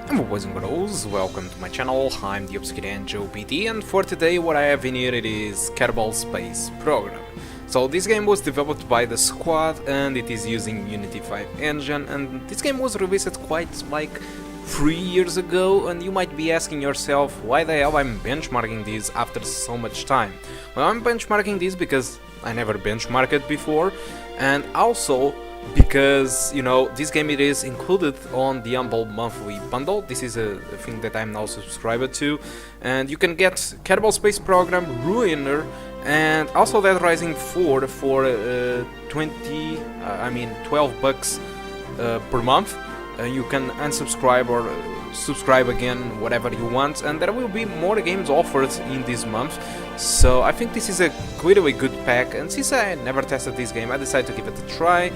Hello boys and girls, welcome to my channel. I'm the Obscure Angel BT, and for today what I have in here it is Kerbal Space Program. So this game was developed by the squad and it is using Unity 5 engine, and this game was released quite like 3 years ago, and you might be asking yourself why the hell I'm benchmarking this after so much time. Well, I'm benchmarking this because I never benchmarked it before, and also because, you know, this game it is included on the Humble monthly bundle. This is a thing that I'm now subscribed to, and you can get Kerbal Space Program, Ruiner, and also Dead Rising 4 for 12 bucks per month. You can unsubscribe or subscribe again, whatever you want, and there will be more games offered in this month. So I think this is a really good pack, and since I never tested this game, I decided to give it a try.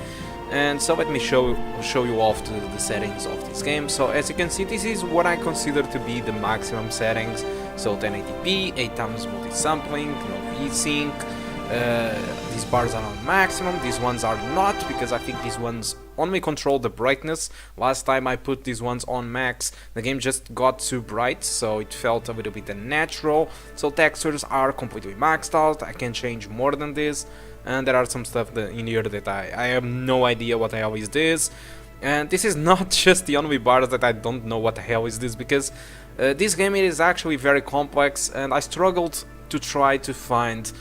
And so let me show you off the settings of this game. So as you can see, this is what I consider to be the maximum settings. So 1080p, 8x multi-sampling, no VSync. These bars are on maximum, these ones are not, because I think these ones only control the brightness. Last time I put these ones on max, the game just got too bright, so it felt a little bit unnatural. So textures are completely maxed out, I can change more than this. And there are some stuff in here that I have no idea what the hell is this. And this is not just the only bar that I don't know what the hell is this, because this game is actually very complex, and I struggled to try to find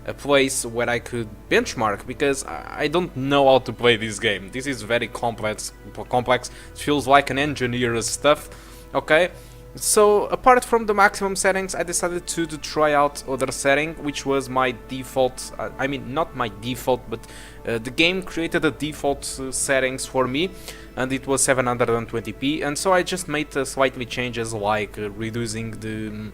a place where I could benchmark, because I don't know how to play this game. This is very complex. It feels like an engineer's stuff, okay? So apart from the maximum settings, I decided to try out other setting, which was my default, I mean not my default, but the game created the default settings for me, and it was 720p, and so I just made slightly changes, like reducing the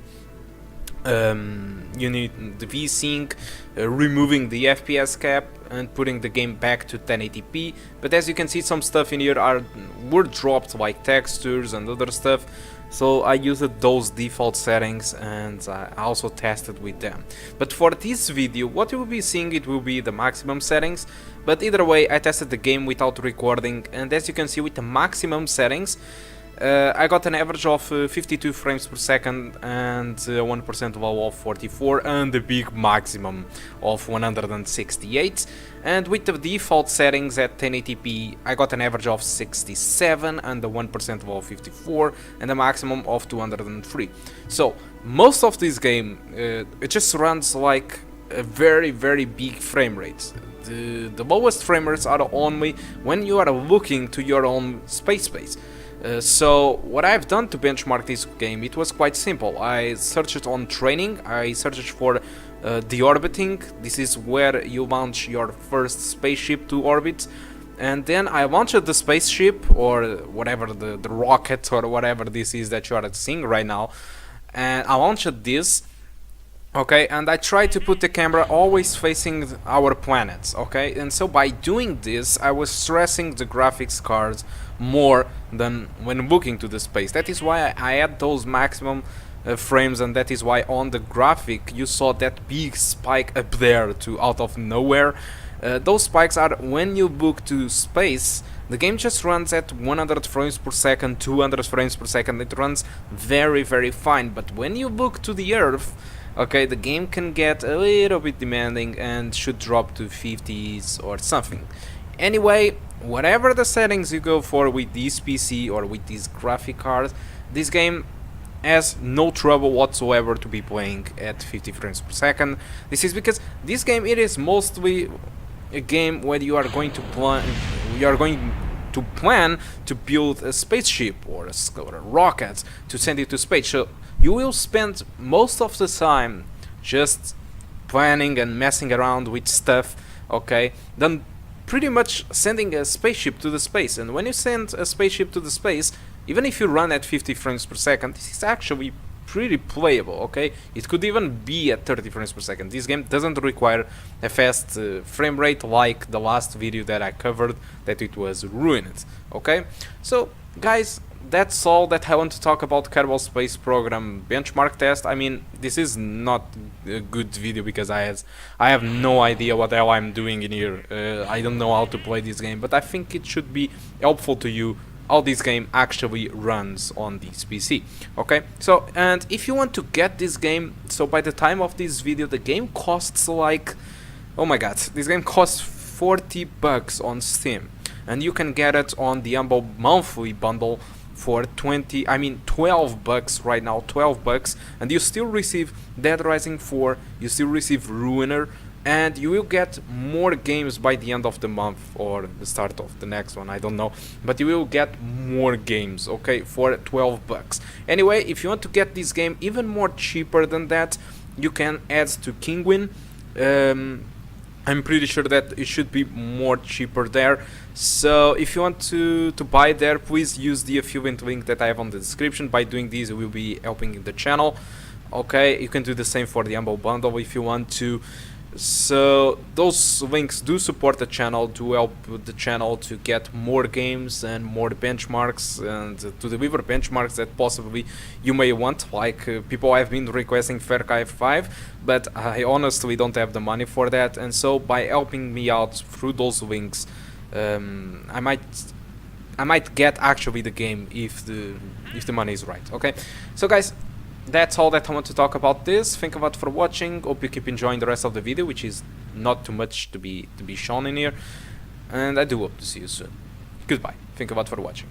VSync, removing the FPS cap, and putting the game back to 1080p. But as you can see, some stuff in here were dropped, like textures and other stuff. So I used those default settings, and I also tested with them. But for this video, what you will be seeing, it will be the maximum settings. But either way, I tested the game without recording, and as you can see, with the maximum settings, I got an average of 52 frames per second and 1% low of 44, and a big maximum of 168. And with the default settings at 1080p, I got an average of 67 and a 1% low of 54 and a maximum of 203. So most of this game, it just runs like a very big frame rate. The lowest frame rates are only when you are looking to your own space. So what I've done to benchmark this game, it was quite simple. I searched on training, I searched for deorbiting. This is where you launch your first spaceship to orbit, and then I launched the spaceship, or whatever, the rocket, or whatever this is that you are seeing right now, and I launched this. Okay, and I try to put the camera always facing our planets, okay? And so by doing this, I was stressing the graphics cards more than when looking to the space. That is why I had those maximum frames, and that is why on the graphic you saw that big spike up there to out of nowhere. Those spikes are when you look to space. The game just runs at 100 frames per second, 200 frames per second. It runs very fine, but when you look to the Earth, okay, the game can get a little bit demanding and should drop to 50s or something. Anyway, whatever the settings you go for with this PC or with this graphic card, this game has no trouble whatsoever to be playing at 50 frames per second. This is because this game, it is mostly a game where you are going to plan to build a spaceship or a rocket to send it to space. So you will spend most of the time just planning and messing around with stuff, okay, then pretty much sending a spaceship to the space. And when you send a spaceship to the space, even if you run at 50 frames per second, this is actually pretty playable, okay? It could even be at 30 frames per second. This game doesn't require a fast frame rate like the last video that I covered, that it was ruined, okay? So guys, that's all that I want to talk about Kerbal Space Program benchmark test. I mean, this is not a good video because I have no idea what the hell I'm doing in here. I don't know how to play this game, but I think it should be helpful to you how this game actually runs on this PC. Okay, so and if you want to get this game, so by the time of this video the game costs like, oh my god, this game costs 40 bucks on Steam, and you can get it on the Humble monthly bundle for 12 bucks right now, 12 bucks, and you still receive Dead Rising 4, you still receive Ruiner, and you will get more games by the end of the month or the start of the next one, I don't know, but you will get more games, okay, for 12 bucks. Anyway, if you want to get this game even more cheaper than that, you can add to Kinguin. I'm pretty sure that it should be more cheaper there. So if you want to buy there, please use the affiliate link that I have on the description. By doing this, you will be helping the channel. Okay, you can do the same for the Humble bundle if you want to. So those links do support the channel, to help the channel to get more games and more benchmarks, and to deliver benchmarks that possibly you may want, like people have been requesting Far Cry 5, but I honestly don't have the money for that, and so by helping me out through those links, I might get actually the game if the money is right. Okay, so guys, that's all that I want to talk about this. Thank you a lot for watching. Hope you keep enjoying the rest of the video, which is not too much to be shown in here. And I do hope to see you soon. Goodbye. Thank you a lot for watching.